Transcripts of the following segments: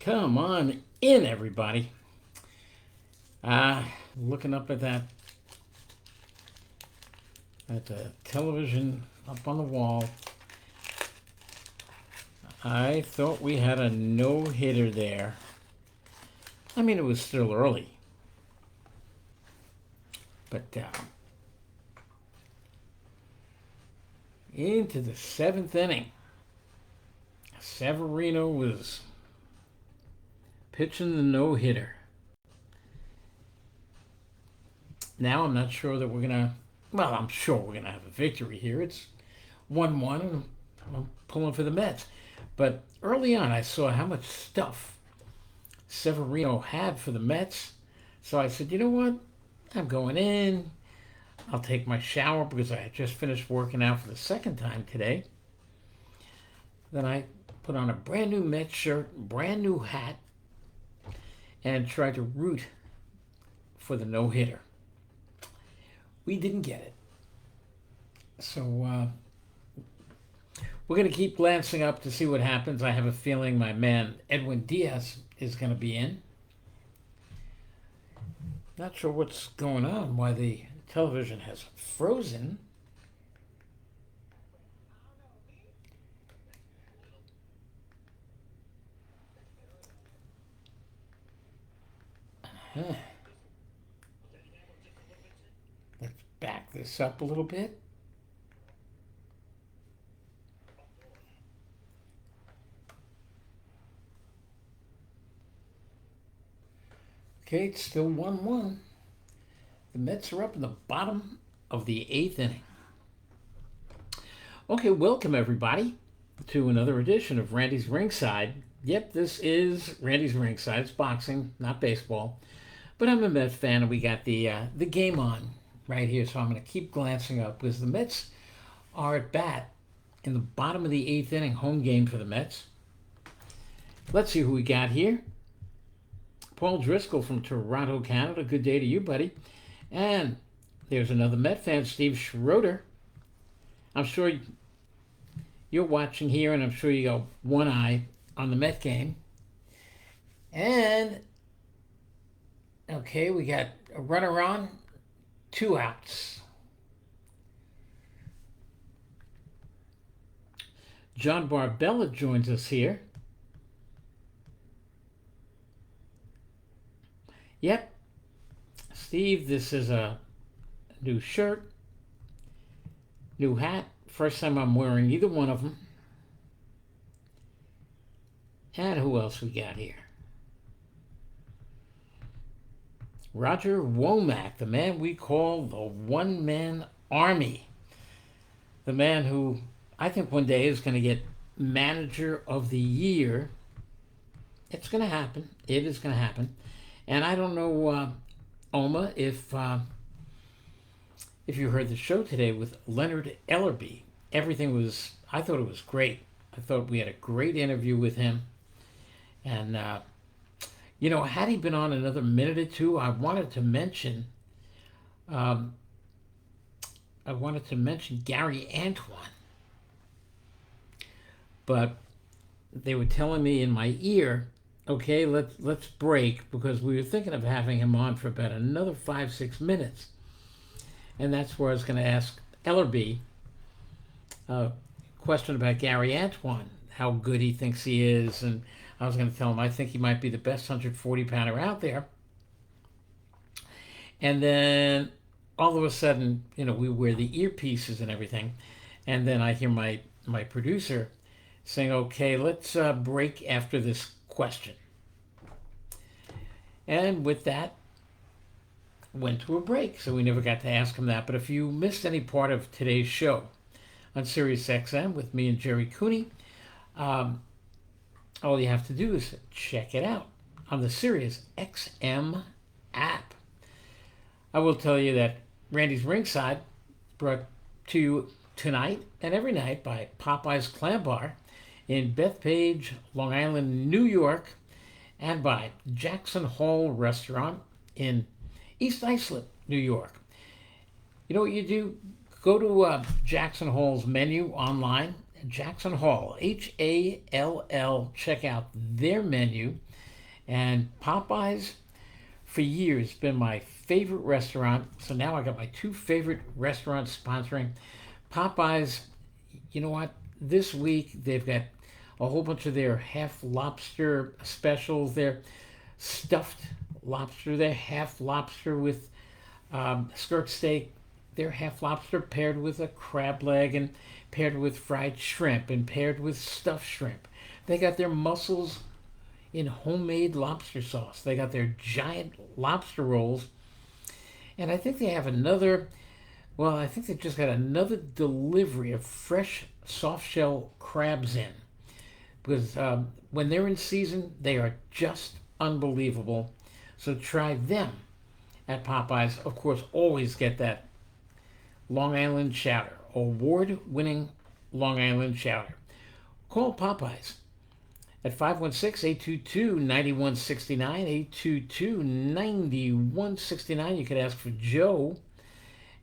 Come on in, everybody. Looking up at the television up on the wall. I thought we had a no-hitter there. I mean, it was still early, but into the seventh inning, Severino was pitching the no-hitter. Now I'm not sure that we're gonna. Well, I'm sure we're gonna have a victory here. It's 1-1, and I'm pulling for the Mets. But early on, I saw how much stuff Severino had for the Mets. So I said, you know what? I'm going in. I'll take my shower because I had just finished working out for the second time today. Then I put on a brand new Mets shirt, brand new hat, and tried to root for the no-hitter. We didn't get it. So we're going to keep glancing up to see what happens. I have a feeling my man Edwin Diaz is going to be in. Not sure what's going on, why the television has frozen. Let's back this up a little bit. Okay, it's still 1-1. The Mets are up in the bottom of the eighth inning. Okay, welcome everybody to another edition of Randy's Ringside. Yep, this is Randy's Ringside. It's boxing, not baseball. But I'm a Mets fan, and we got the game on right here, so I'm going to keep glancing up because the Mets are at bat in the bottom of the eighth inning, home game for the Mets. Let's see who we got here. Paul Driscoll from Toronto, Canada. Good day to you, buddy. And there's another Met fan, Steve Schroeder. I'm sure you're watching here, and I'm sure you got one eye on the Met game. And, okay, we got a runner on, 2 outs. John Barbella joins us here. Yep. Steve, this is a new shirt, new hat. First time I'm wearing either one of them. And who else we got here? Roger Womack, the man we call the one-man army. The man who I think one day is going to get manager of the year. It's going to happen. It is going to happen. And I don't know, Oma, if you heard the show today with Leonard Ellerby. I thought it was great. I thought we had a great interview with him. And, had he been on another minute or two, I wanted to mention Gary Antoine. But they were telling me in my ear, okay, let's break, because we were thinking of having him on for about another 5-6 minutes. And that's where I was going to ask Ellerby a question about Gary Antoine, how good he thinks he is. And I was going to tell him I think he might be the best 140-pounder out there. And then all of a sudden, we wear the earpieces and everything. And then I hear my producer saying, okay, let's break after this question. And with that, went to a break, so we never got to ask him that. But if you missed any part of today's show on Sirius XM with me and Jerry Cooney, all you have to do is check it out on the Sirius XM app. I will tell you that Randy's Ringside brought to you tonight and every night by Popeye's Clam Bar in Bethpage, Long Island, New York, and by Jackson Hall Restaurant in East Islip, New York. You know what you do? Go to Jackson Hall's menu online, Jackson Hall, Hall. Check out their menu. And Popeyes, for years, been my favorite restaurant. So now I got my two favorite restaurants sponsoring. Popeyes, you know what? This week they've got a whole bunch of their half lobster specials. Their stuffed lobster, their half lobster with skirt steak, their half lobster paired with a crab leg and paired with fried shrimp and paired with stuffed shrimp. They got their mussels in homemade lobster sauce. They got their giant lobster rolls. And I think they have another, well, I think they just got another delivery of fresh soft shell crabs in. Because when they're in season, they are just unbelievable. So try them at Popeyes. Of course, always get that Long Island chowder, award-winning Long Island chowder. Call Popeyes at 516-822-9169, 822-9169. You could ask for Joe.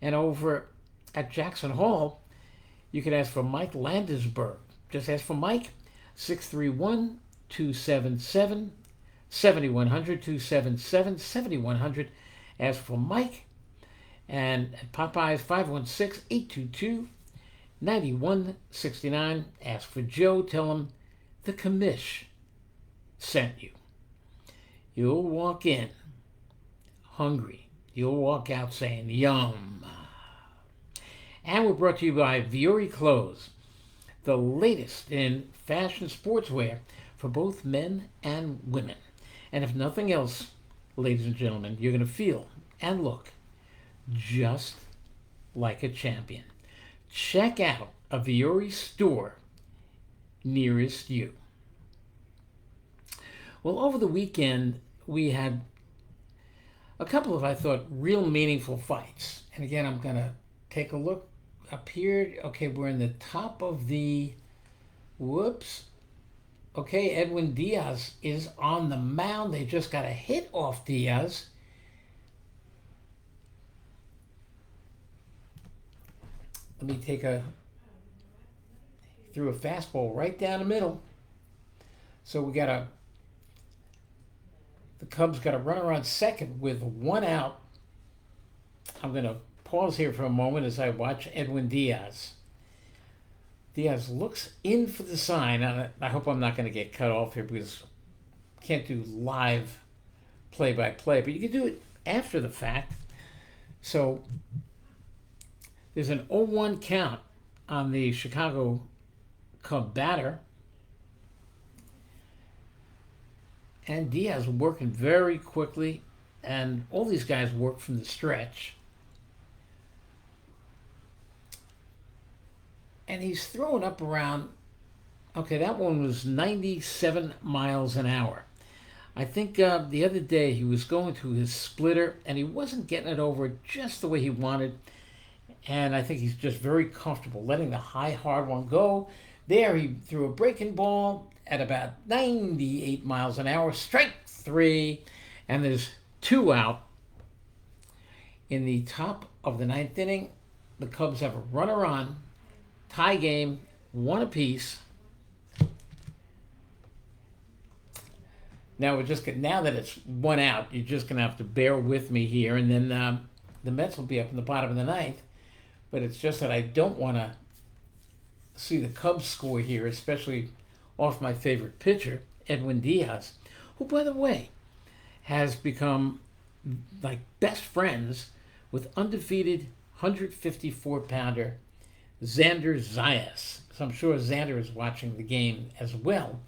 And over at Jackson Hall, you could ask for Mike Landesberg. Just ask for Mike, 631-277-7100, 277-7100. Ask for Mike. And at Popeyes, 516-822-9169. Ask for Joe. Tell him the commish sent you. You'll walk in hungry. You'll walk out saying, yum. And we're brought to you by Viore Clothes, the latest in fashion sportswear for both men and women. And if nothing else, ladies and gentlemen, you're going to feel and look just like a champion. Check out a Viore store nearest you. Well, over the weekend, we had a couple of, I thought, real meaningful fights. And again, I'm going to take a look up here. Okay, we're in the top of the, whoops. Okay, Edwin Diaz is on the mound. They just got a hit off Diaz. Let me threw a fastball right down the middle. So the Cubs got a runner on second with one out. I'm going to pause here for a moment as I watch Edwin Diaz. Diaz looks in for the sign. I hope I'm not going to get cut off here because I can't do live play-by-play, but you can do it after the fact. So there's an 0-1 count on the Chicago Cub batter. And Diaz working very quickly, and all these guys work from the stretch. And he's throwing up around, okay, that one was 97 miles an hour. I think the other day he was going to his splitter, and he wasn't getting it over just the way he wanted. And I think he's just very comfortable letting the high, hard one go. There, he threw a breaking ball at about 98 miles an hour, strike three, and there's two out. In the top of the ninth inning, the Cubs have a runner on, tie game, one apiece. Now now that it's one out, you're just gonna have to bear with me here, and then the Mets will be up in the bottom of the ninth. But it's just that I don't want to see the Cubs score here, especially off my favorite pitcher, Edwin Diaz, who, by the way, has become like best friends with undefeated 154-pounder Xander Zayas. So I'm sure Xander is watching the game as well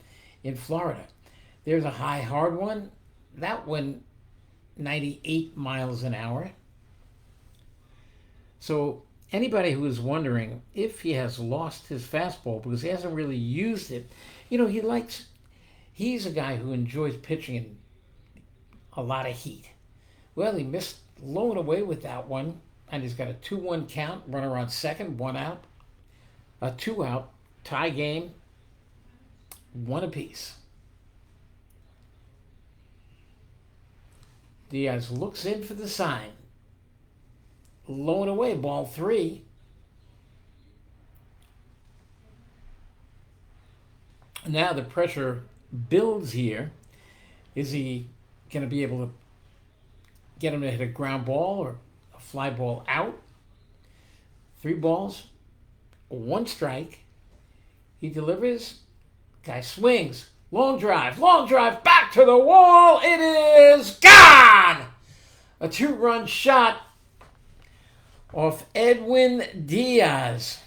in Florida. There's a high, hard one. That one, 98 miles an hour. So anybody who is wondering if he has lost his fastball because he hasn't really used it, he's a guy who enjoys pitching in a lot of heat. Well, he missed low and away with that one, and he's got a 2-1 count, runner on second, one out, a two out, tie game, one apiece. Diaz looks in for the sign. Low and away, ball three. Now the pressure builds here Is he going to be able to get him to hit a ground ball or a fly ball out? 3 balls, 1 strike. He delivers. Guy swings. Long drive, back to the wall. It is gone! A 2-run shot off Edwin Diaz.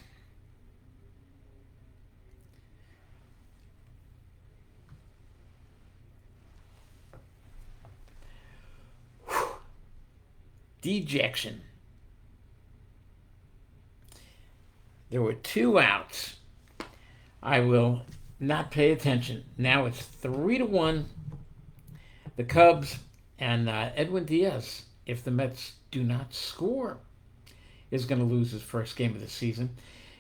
Dejection. There were 2 outs. I will not pay attention. Now it's 3-1. The Cubs and Edwin Diaz, if the Mets do not score, is going to lose his first game of the season.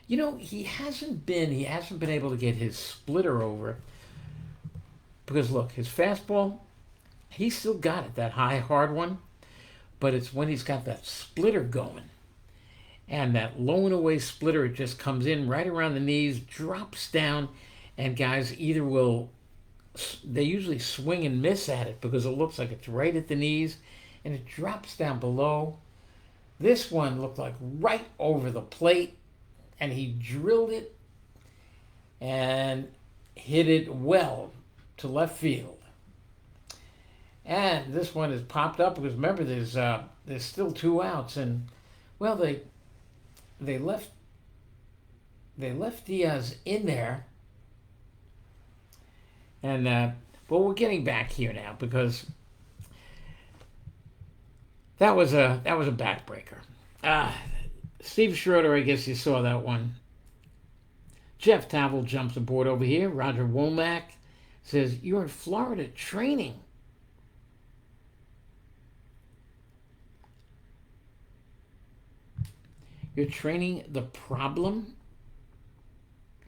You know, he hasn't been able to get his splitter over because look, his fastball, he's still got it, that high hard one, but it's when he's got that splitter going. And that low and away splitter, it just comes in right around the knees, drops down, and guys they usually swing and miss at it because it looks like it's right at the knees, and it drops down below. This one looked like right over the plate, and he drilled it and hit it well to left field. And this one has popped up because remember there's still 2 outs, and well they left Diaz in there, and but we're getting back here now because that was a backbreaker. Steve Schroeder, I guess you saw that one. Jeff Tavel jumps aboard over here. Roger Womack says, "You're in Florida training." You're training the problem?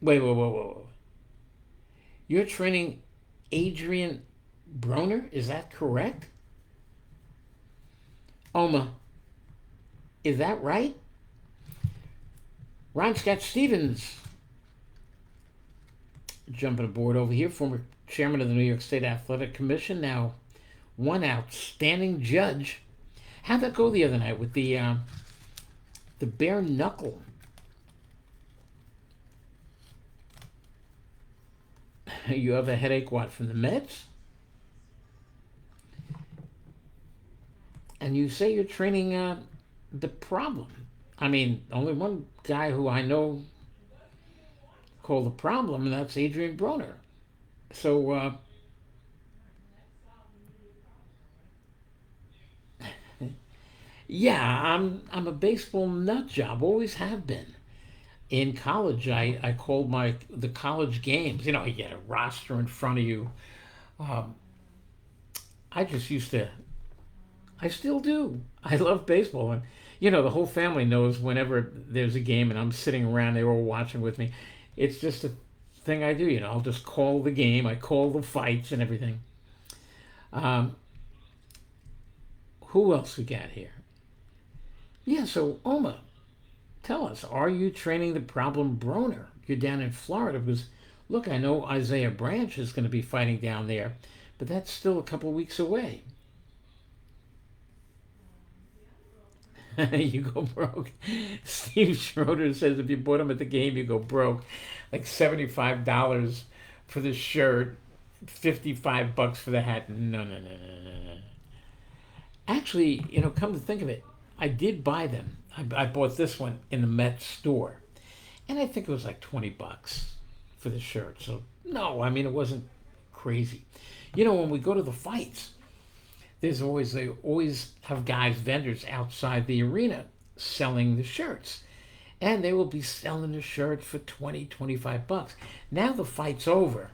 Wait. You're training Adrian Broner? Is that correct? Oma, is that right? Ron Scott Stevens jumping aboard over here. Former chairman of the New York State Athletic Commission, now one outstanding judge. How'd that go the other night with the bare knuckle? You have a headache, what, from the Mets? And you say you're training the problem. I mean, only one guy who I know called the problem, and that's Adrian Broner. So, yeah, I'm a baseball nut job. Always have been. In college, I called the college games. You know, you get a roster in front of you. I just used to. I still do. I love baseball, and you know the whole family knows whenever there's a game and I'm sitting around, they're all watching with me. It's just a thing I do. You know, I'll just call the game. I call the fights and everything. Who else we got here? Yeah, so Oma, tell us, are you training the problem Broner? You're down in Florida because, look, I know Isaiah Branch is going to be fighting down there, but that's still a couple of weeks away. You go broke. Steve Schroeder says if you bought him at the game, you go broke. Like $75 for the shirt, $55 for the hat. No. Actually, you know, come to think of it, I did buy them. I bought this one in the Met store, and I think it was like $20 for the shirt. So no, I mean it wasn't crazy. You know, when we go to the fights, they always have guys, vendors outside the arena selling the shirts, and they will be selling the shirts for $20-25. Now the fight's over,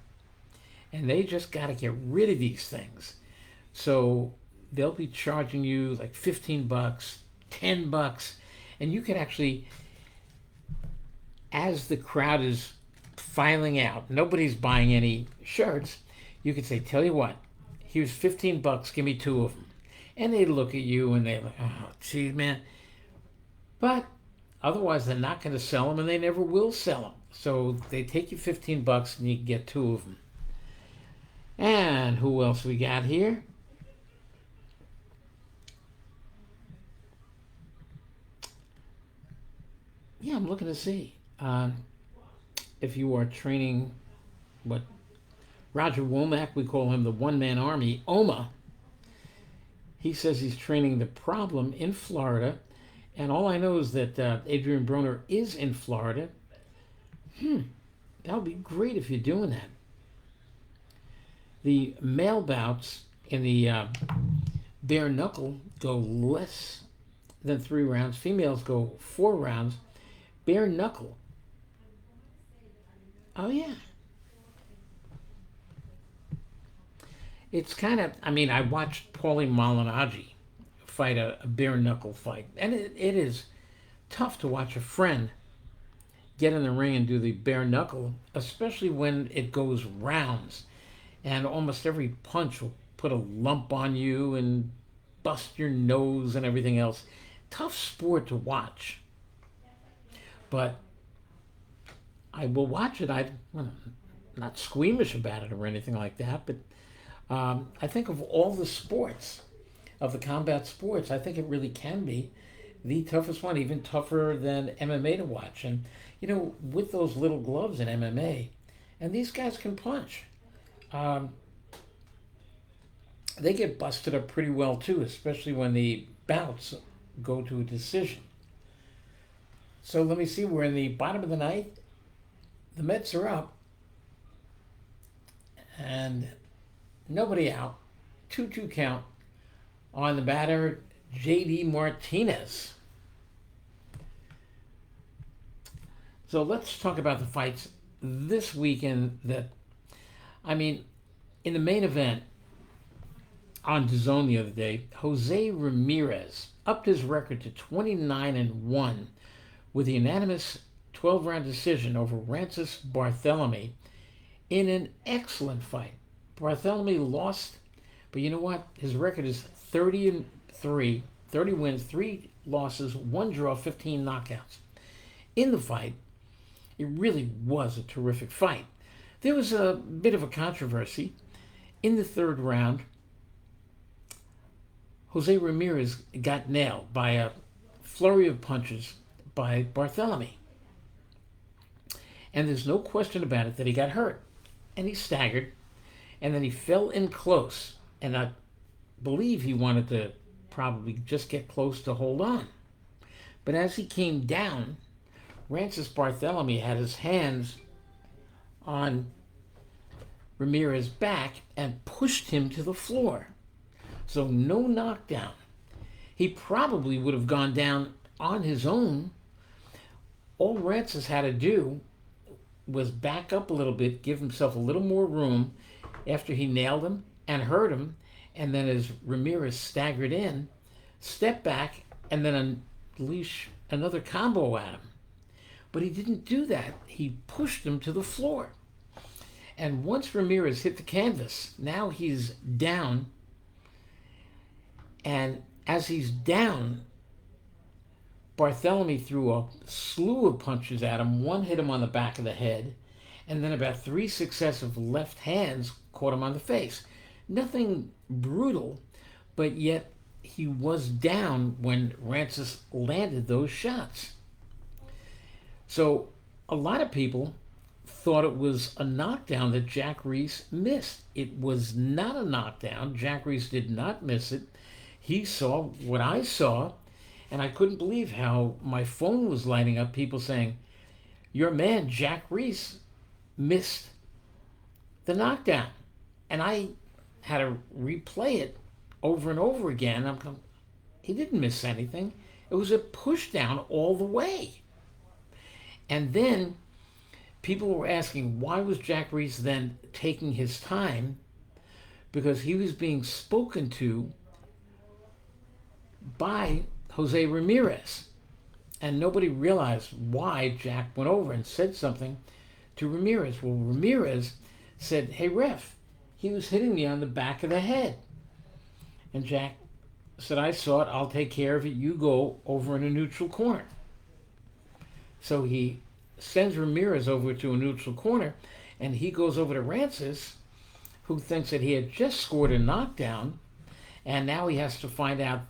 and they just got to get rid of these things, so they'll be charging you like $15, $10, and you can actually, as the crowd is filing out, nobody's buying any shirts, you could say, tell you what, here's $15, give me 2 of them. And they look at you and they're like, oh, gee, man. But otherwise, they're not going to sell them, and they never will sell them. So they take you $15 and you can get 2 of them. And who else we got here? Yeah, I'm looking to see if you are training what Roger Womack, we call him the one man army, OMA. He says he's training the problem in Florida. And all I know is that Adrian Broner is in Florida. That would be great if you're doing that. The male bouts in the bare knuckle go less than 3 rounds. Females go 4 rounds. Bare knuckle. Oh, yeah. It's kind of, I mean, I watched Paulie Malignaggi fight a bare knuckle fight. And it is tough to watch a friend get in the ring and do the bare knuckle, especially when it goes rounds. And almost every punch will put a lump on you and bust your nose and everything else. Tough sport to watch. But I will watch it. I'm not squeamish about it or anything like that, but I think of all the sports, of the combat sports, I think it really can be the toughest one, even tougher than MMA to watch. And, with those little gloves in MMA, and these guys can punch. Um, they get busted up pretty well, too, especially when the bouts go to a decision. So let me see, we're in the bottom of the ninth. The Mets are up. And nobody out. 2-2 count on the batter, J.D. Martinez. So let's talk about the fights this weekend in the main event on DAZN the other day, Jose Ramirez upped his record to 29-1 with a unanimous 12-round decision over Rances Barthelemy in an excellent fight. Barthelemy lost, but you know what? His record is 30-3, 30 wins, 3 losses, 1 draw, 15 knockouts. In the fight, it really was a terrific fight. There was a bit of a controversy. In the third round, Jose Ramirez got nailed by a flurry of punches by Barthelemy. And there's no question about it that he got hurt. And he staggered, and then he fell in close. And I believe he wanted to probably just get close to hold on. But as he came down, Rances Barthelemy had his hands on Ramirez's back and pushed him to the floor. So no knockdown. He probably would have gone down on his own. All Rances had to do was back up a little bit, give himself a little more room after he nailed him and hurt him, and then as Ramirez staggered in, step back and then unleash another combo at him. But he didn't do that. He pushed him to the floor. And once Ramirez hit the canvas, now he's down. And as he's down, Barthelemy threw a slew of punches at him. One hit him on the back of the head, and then about 3 successive left hands caught him on the face. Nothing brutal, but yet he was down when Rances landed those shots. So a lot of people thought it was a knockdown that Jack Reese missed. It was not a knockdown. Jack Reese did not miss it. He saw what I saw, and I couldn't believe how my phone was lighting up, people saying, your man, Jack Reese, missed the knockdown. And I had to replay it over and over again. I'm going, he didn't miss anything. It was a push down all the way. And then people were asking, why was Jack Reese then taking his time? Because he was being spoken to by Jose Ramirez. And nobody realized why Jack went over and said something to Ramirez. Well, Ramirez said, hey, ref, he was hitting me on the back of the head. And Jack said, I saw it. I'll take care of it. You go over in a neutral corner. So he sends Ramirez over to a neutral corner, and he goes over to Rances who thinks that he had just scored a knockdown, and now he has to find out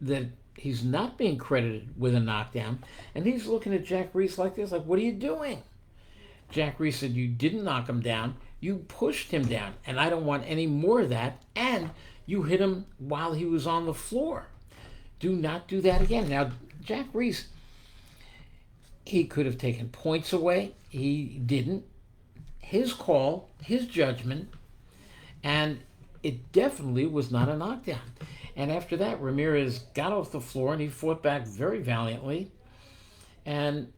that he's not being credited with a knockdown, and he's looking at Jack Reese like this, like, what are you doing? Jack Reese said, you didn't knock him down, you pushed him down, and I don't want any more of that, and you hit him while he was on the floor. Do not do that again. Now, Jack Reese, he could have taken points away. He didn't. His call, his judgment, and it definitely was not a knockdown. And after that, Ramirez got off the floor and he fought back very valiantly. And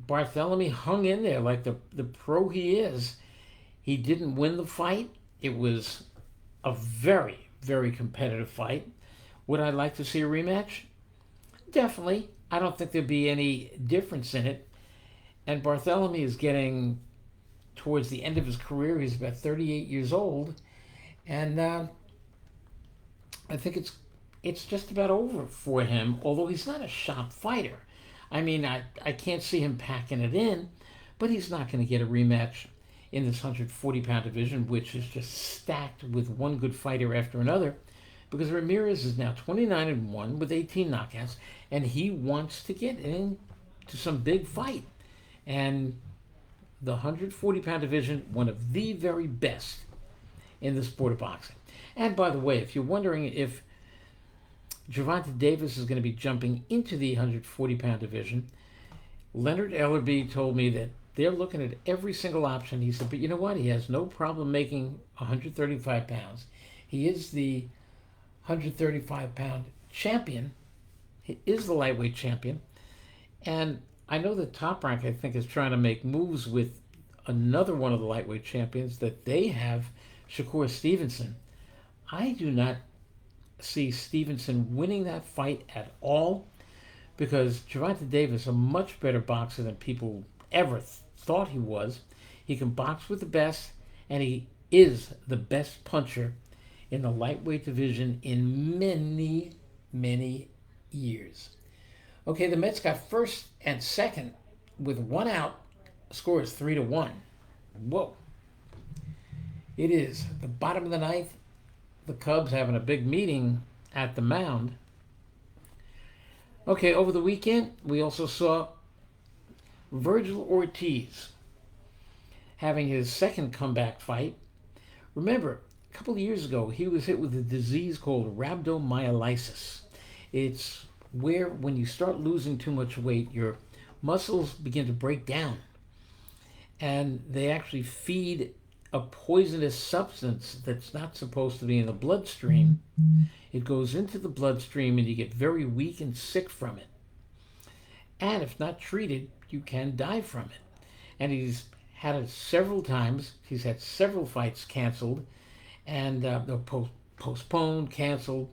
Barthélemy hung in there like the pro he is. He didn't win the fight. It was a very, very competitive fight. Would I like to see a rematch? Definitely. I don't think there'd be any difference in it. And Barthélemy is getting towards the end of his career. He's about 38 years old. And I think it's just about over for him, although he's not a sharp fighter. I mean, I can't see him packing it in, but he's not going to get a rematch in this 140-pound division, which is just stacked with one good fighter after another, because Ramirez is now 29-1 with 18 knockouts, and he wants to get into some big fight. And the 140-pound division, one of the very best in the sport of boxing. And by the way, if you're wondering if Gervonta Davis is going to be jumping into the 140-pound division, Leonard Ellerby told me that they're looking at every single option. He said, but you know what? He has no problem making 135 pounds. He is the 135-pound champion. He is the lightweight champion. And I know that Top Rank, I think, is trying to make moves with another one of the lightweight champions that they have, Shakur Stevenson. I do not see Stevenson winning that fight at all, because Gervonta Davis is a much better boxer than people ever thought he was. He can box with the best, and he is the best puncher in the lightweight division in many, many years. Okay, the Mets got first and second with one out. Score is 3-1. Whoa. It is the bottom of the ninth. The Cubs having a big meeting at the mound. Okay, over the weekend, we also saw Virgil Ortiz having his second comeback fight. Remember, a couple of years ago, he was hit with a disease called rhabdomyolysis. It's where when you start losing too much weight, your muscles begin to break down. And they actually feed a poisonous substance that's not supposed to be in the bloodstream. It goes into the bloodstream and you get very weak and sick from it. And if not treated, you can die from it. And he's had it several times. He's had several fights canceled and postponed, canceled.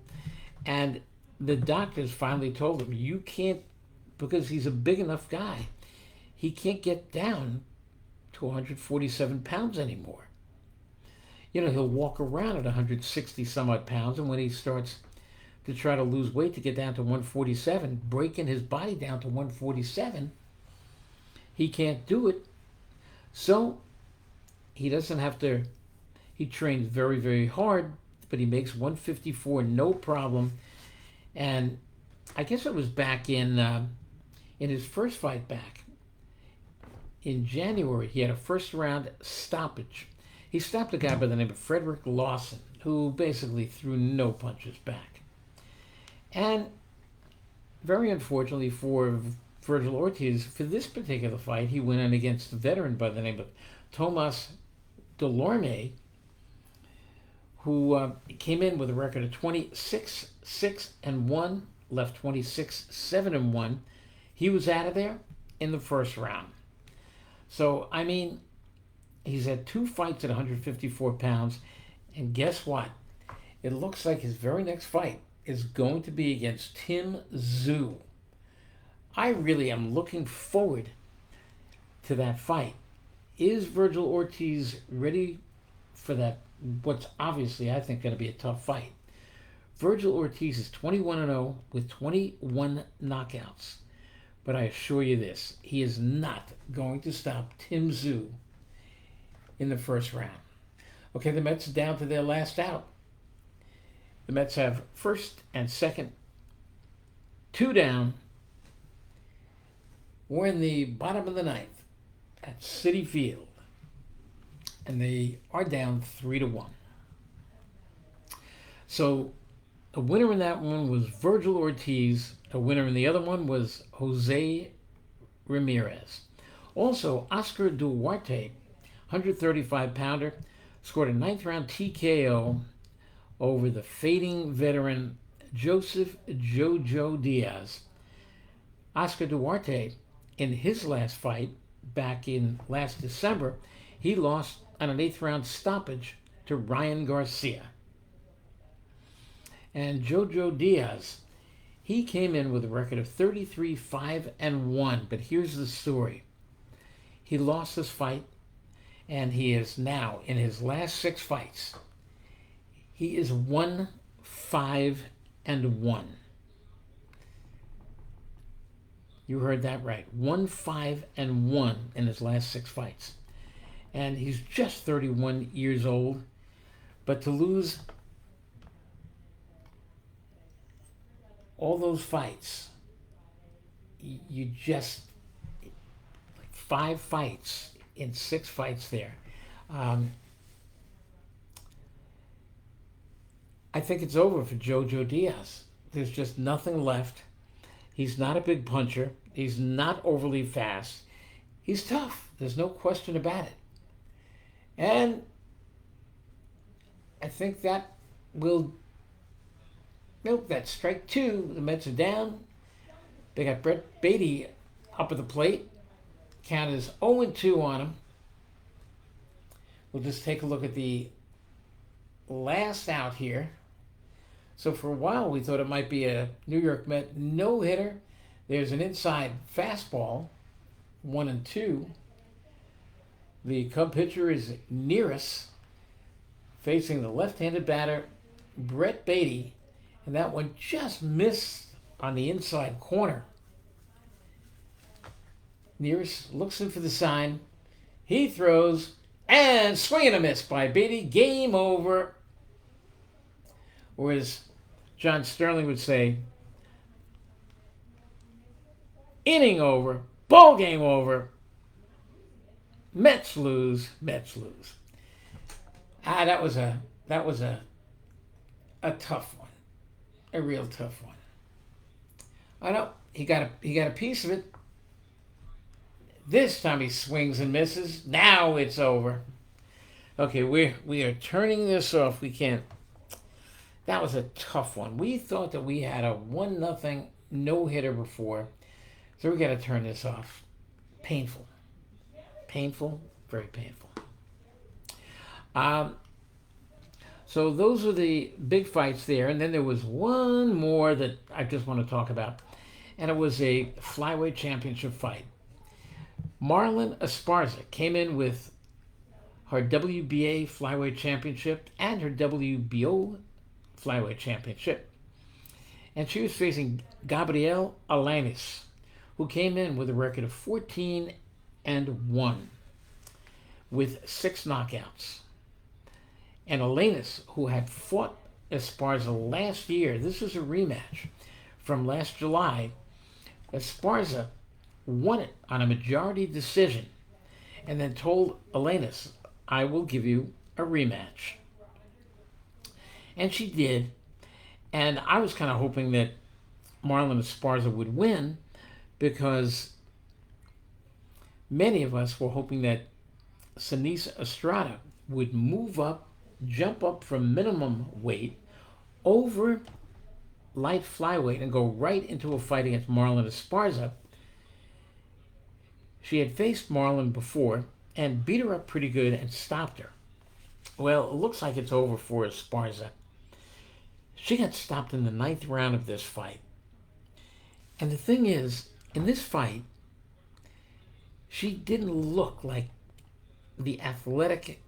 And the doctors finally told him, you can't, because he's a big enough guy, he can't get down to 147 pounds anymore. You know, he'll walk around at 160 some odd pounds, and when he starts to try to lose weight to get down to 147, breaking his body down to 147, he can't do it. So he doesn't have to, he trains very, very hard, but he makes 154 no problem. And I guess it was back in his first fight back in January. He had a first round stoppage. He stopped a guy by the name of Frederick Lawson, who basically threw no punches back. And very unfortunately for Virgil Ortiz, for this particular fight, he went in against a veteran by the name of Tomas Delorme, who came in with a record of 26-6-1, left 26-7-1. He was out of there in the first round. So, I mean, he's had two fights at 154 pounds, and guess what? It looks like his very next fight is going to be against Tim Tszyu. I really am looking forward to that fight. Is Virgil Ortiz ready for that, what's obviously, I think, going to be a tough fight? Virgil Ortiz is 21-0 with 21 knockouts. But I assure you this, he is not going to stop Tim Tszyu in the first round. Okay, the Mets are down to their last out. The Mets have first and second, two down. We're in the bottom of the ninth at Citi Field, and they are down 3-1. So a winner in that one was Virgil Ortiz. A winner in the other one was Jose Ramirez. Also, Oscar Duarte, 135-pounder, scored a ninth-round TKO over the fading veteran Joseph Jojo Diaz. Oscar Duarte, in his last fight back in last December, he lost on an eighth-round stoppage to Ryan Garcia. And Jojo Diaz, he came in with a record of 33-5-1. But here's the story. He lost this fight, and he is now, in his last 6 fights, he is 1-5-1. You heard that right. 1-5-1 in his last 6 fights. And he's just 31 years old. But to lose all those fights, you just, like 5 fights in 6 fights there. I think it's over for Jojo Diaz. There's just nothing left. He's not a big puncher. He's not overly fast. He's tough. There's no question about it. And I think that will... Nope, that's strike 2. The Mets are down. They got Brett Beatty up at the plate. Count is 0-2 on him. We'll just take a look at the last out here. So for a while we thought it might be a New York Met no-hitter. There's an inside fastball, 1-2. The Cub pitcher is Nearest, facing the left-handed batter, Brett Beatty. And that one just missed on the inside corner. Nearest looks in for the sign. He throws, and swing and a miss by Beatty. Game over. Or as John Sterling would say, inning over, ball game over. Mets lose, Mets lose. That was a tough one. A real tough one. I know he got a piece of it. This time he swings and misses. Now it's over. Okay, we are turning this off. We can't. That was a tough one. We thought that we had a 1-0 no-hitter before, so we got to turn this off. Painful, painful, very painful. So those are the big fights there. And then there was one more that I just want to talk about. And it was a flyweight championship fight. Marlon Esparza came in with her WBA flyweight championship and her WBO flyweight championship. And she was facing Gabriel Alanis, who came in with a record of 14-1 with 6 knockouts. And Alanis, who had fought Esparza last year, this was a rematch from last July. Esparza won it on a majority decision and then told Alanis, I will give you a rematch. And she did. And I was kind of hoping that Marlon Esparza would win because many of us were hoping that Sinisa Estrada would move up, jump up from minimum weight over light flyweight and go right into a fight against Marlon Esparza. She had faced Marlon before and beat her up pretty good and stopped her. Well, it looks like it's over for Esparza. She got stopped in the 9th round of this fight. And the thing is, in this fight, she didn't look like the athletic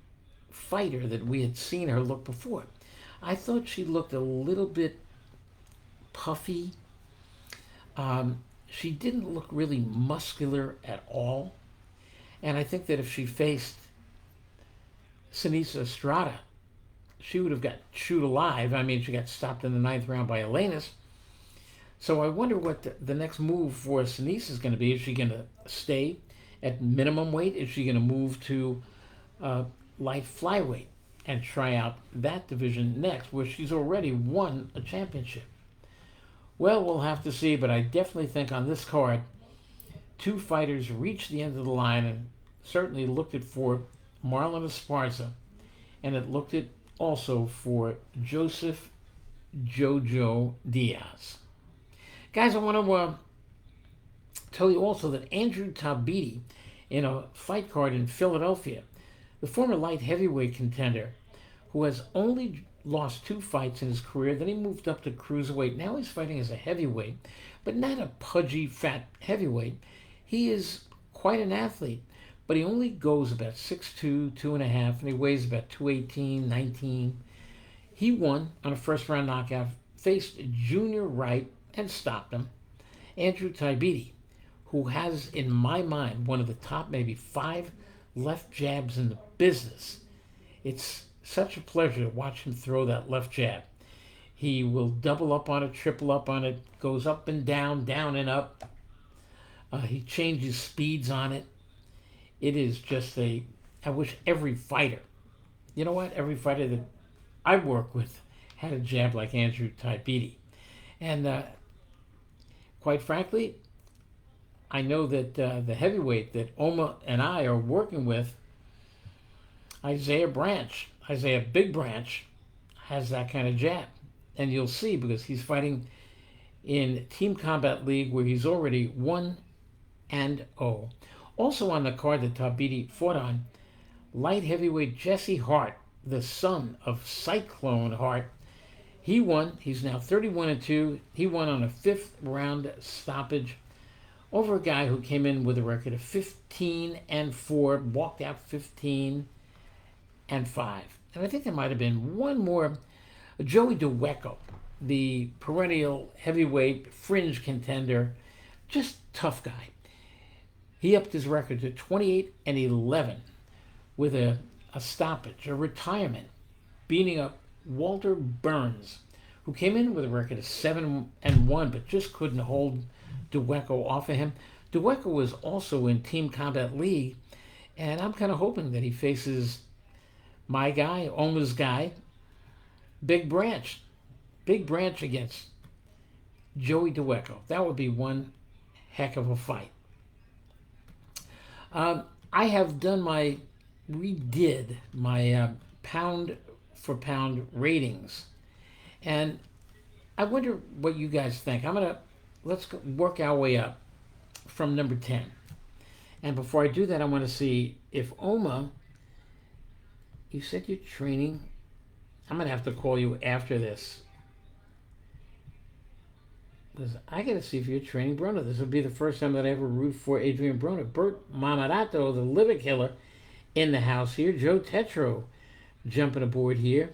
fighter that we had seen her look before. I thought she looked a little bit puffy. She didn't look really muscular at all. And I think that if she faced Sinisa Estrada. She would have got chewed alive. I mean, she got stopped in the ninth round by Elenis. So I wonder what the next move for Sinisa is going to be. Is she going to stay at minimum weight? Is she going to move to uh, light flyweight and try out that division next, where she's already won a championship? Well, we'll have to see, but I definitely think on this card, two fighters reached the end of the line and certainly looked it for Marlon Esparza, and it looked it also for Joseph Jojo Diaz. Guys, I want to tell you also that Andrew Tabiti, in a fight card in Philadelphia, the former light heavyweight contender, who has only lost 2 fights in his career, then he moved up to cruiserweight. Now he's fighting as a heavyweight, but not a pudgy, fat heavyweight. He is quite an athlete, but he only goes about 6'2", 2.5, and he weighs about 218, 19. He won on a first-round knockout, faced Junior Wright, and stopped him. Andrew Tabiti, who has, in my mind, one of the top maybe 5 left jabs in the business. It's such a pleasure to watch him throw that left jab. He will double up on it, triple up on it, goes up and down and up. He changes speeds on it. It is just I wish every fighter, you know what, every fighter that I work with had a jab like Andrew Tabiti. And quite frankly, I know that the heavyweight that Oma and I are working with, Isaiah Big Branch, has that kind of jab. And you'll see, because he's fighting in Team Combat League, where he's already 1-0. Also on the card that Tabiti fought on, light heavyweight Jesse Hart, the son of Cyclone Hart. He won. He's now 31-2. He won on a 5th round stoppage over a guy who came in with a record of 15-4, walked out 15-5. And I think there might have been one more. Joey DeWecco, the perennial heavyweight fringe contender, just tough guy. He upped his record to 28-11 with a stoppage, a retirement, beating up Walter Burns, who came in with a record of 7-1, but just couldn't hold DeWecco off of him. DeWecco was also in Team Combat League, and I'm kind of hoping that he faces my guy, Oma's guy, Big Branch. Big Branch against Joey DeWecco. That would be one heck of a fight. I have redid my pound for pound ratings, and I wonder what you guys think. Let's work our way up from number 10. And before I do that, I want to see if Oma, you said you're training. I'm going to have to call you after this, because I got to see if you're training Broner. This will be the first time that I ever root for Adrian Broner. Bert Mamarato, the liver killer, in the house here. Joe Tetro jumping aboard here.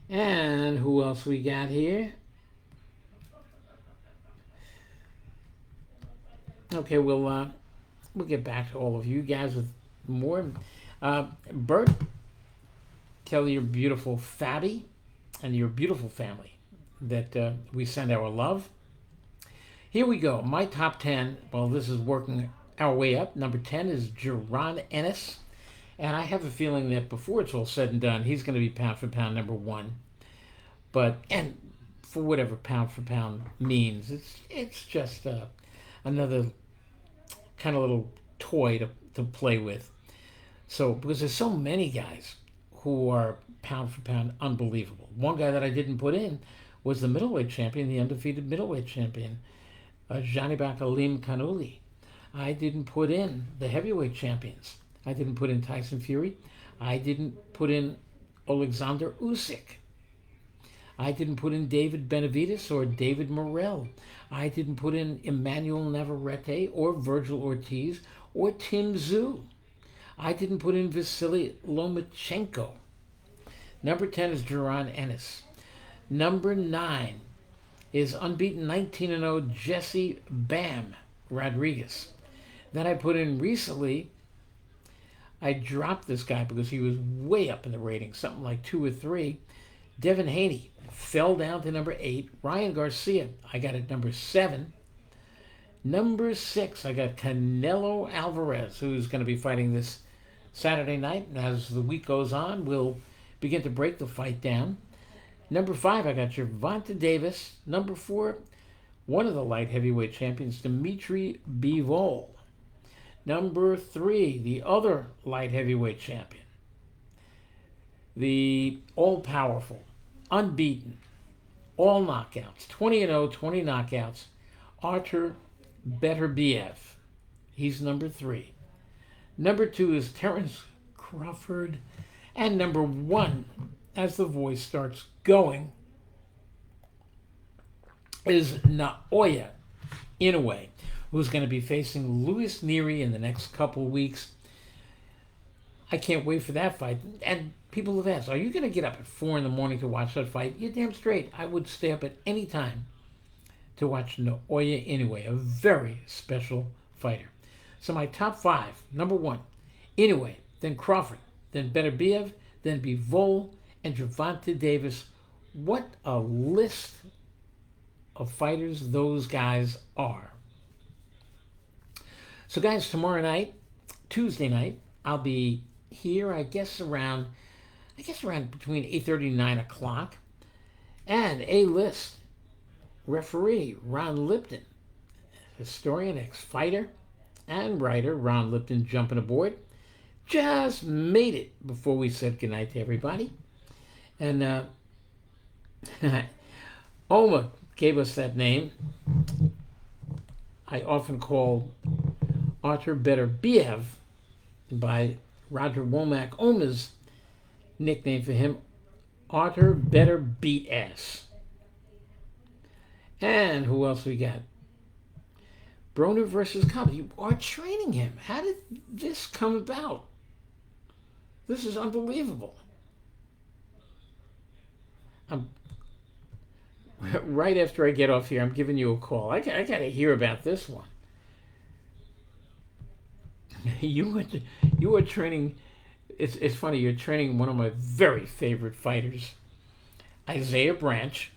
And who else we got here? Okay, we'll get back to all of you guys with more. Bert, tell your beautiful Fabi and your beautiful family that we send our love. Here we go. My top 10. Well, this is working our way up. Number 10 is Jaron Ennis. And I have a feeling that before it's all said and done, he's going to be pound for pound number 1. And for whatever pound for pound means, it's just another kind of little toy to play with. So, because there's so many guys who are pound for pound unbelievable. One guy that I didn't put in was the middleweight champion, the undefeated middleweight champion, Janibek Alim Kanuli. I didn't put in the heavyweight champions. I didn't put in Tyson Fury. I didn't put in Alexander Usyk. I didn't put in David Benavidez or David Morrell. I didn't put in Emmanuel Navarrete or Virgil Ortiz or Tim Tszyu. I didn't put in Vasily Lomachenko. Number 10 is Jaron Ennis. Number 9 is unbeaten 19-0 Jesse Bam Rodriguez. Then I put in recently I dropped this guy because he was way up in the ratings, something like 2 or 3. Devin Haney fell down to number 8. Ryan Garcia, I got at number 7. Number 6, I got Canelo Alvarez, who's going to be fighting this Saturday night. And as the week goes on, we'll begin to break the fight down. Number 5, I got Gervonta Davis. Number 4, one of the light heavyweight champions, Dimitri Bivol. Number 3, the other light heavyweight champion, the all-powerful, unbeaten, all knockouts, 20-0, 20 knockouts, Artur Beterbiev. He's number 3. Number 2 is Terence Crawford. And number 1, as the voice starts going, is Naoya Inoue, who's going to be facing Luis Nery in the next couple weeks. I can't wait for that fight. And people have asked, are you going to get up at 4 in the morning to watch that fight? You're damn straight. I would stay up at any time to watch Naoya Inoue, a very special fighter. So my top 5, number 1, Inoue, then Crawford, then Beterbiev, then Bivol, and Gervonta Davis. What a list of fighters those guys are. So guys, tomorrow night, Tuesday night, I'll be here, I guess around between 8:30 and 9 o'clock. And A-list referee Ron Lipton, historian, ex-fighter, and writer Ron Lipton jumping aboard. Just made it before we said goodnight to everybody. And Oma gave us that name. I often call Artur Beterbiev by Roger Womack. Oma's nickname for him, Artur Better Beat Ass. And who else we got? Broner versus Cobb. You are training him. How did this come about? This is unbelievable. Right after I get off here, I'm giving you a call. I got to hear about this one. You were training. It's funny. You're training one of my very favorite fighters, Isaiah Branch,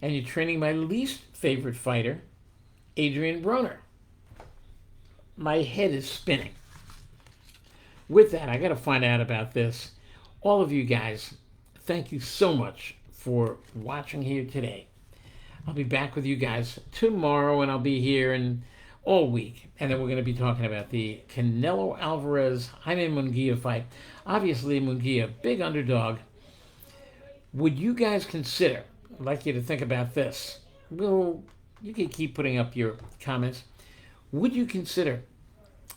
and you're training my least favorite fighter, Adrian Broner. My head is spinning. With that, I got to find out about this. All of you guys, thank you so much for watching here today. I'll be back with you guys tomorrow, and I'll be here all week. And then we're going to be talking about the Canelo Alvarez Jaime Munguia fight. Obviously, Munguia, big underdog. Would you guys consider, I'd like you to think about this. Well, you can keep putting up your comments. Would you consider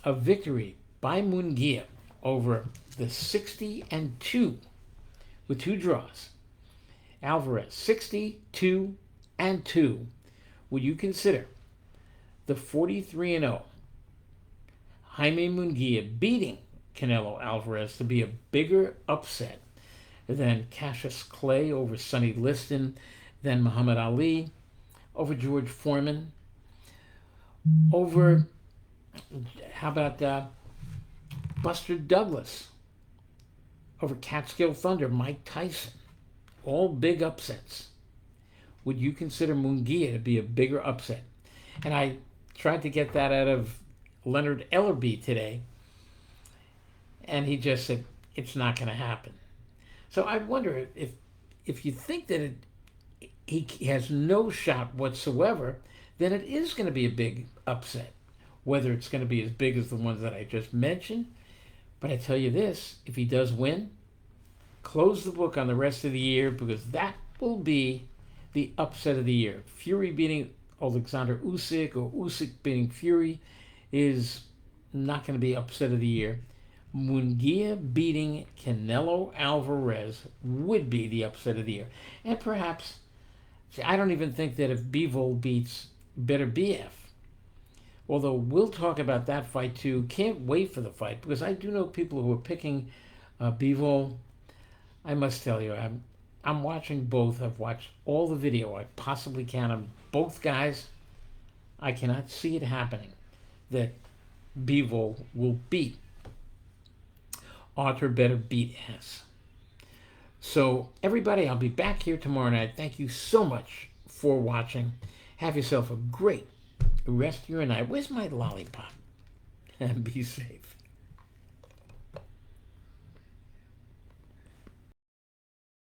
a victory by Munguia over the 60-2 with 2 draws? Alvarez, 62-2. Would you consider the 43-0 Jaime Munguia beating Canelo Alvarez to be a bigger upset than Cassius Clay over Sonny Liston, than Muhammad Ali over George Foreman, over, how about Buster Douglas over Catskill Thunder, Mike Tyson? All big upsets. Would you consider Munguia to be a bigger upset? And I tried to get that out of Leonard Ellerby today, and he just said it's not going to happen. So I wonder if you think that he has no shot whatsoever, then it is going to be a big upset. Whether it's going to be as big as the ones that I just mentioned, but I tell you this: if he does win, close the book on the rest of the year, because that will be the upset of the year. Fury beating Alexander Usyk, or Usyk beating Fury, is not going to be upset of the year. Munguia beating Canelo Alvarez would be the upset of the year. And perhaps, I don't even think that if Bivol beats Beterbiev, although we'll talk about that fight too. Can't wait for the fight, because I do know people who are picking Bivol. I must tell you, I'm watching both. I've watched all the video I possibly can of both guys. I cannot see it happening that Bivol will beat Arthur better beat ass. So, everybody, I'll be back here tomorrow night. Thank you so much for watching. Have yourself a great rest of your night. Where's my lollipop? And be safe.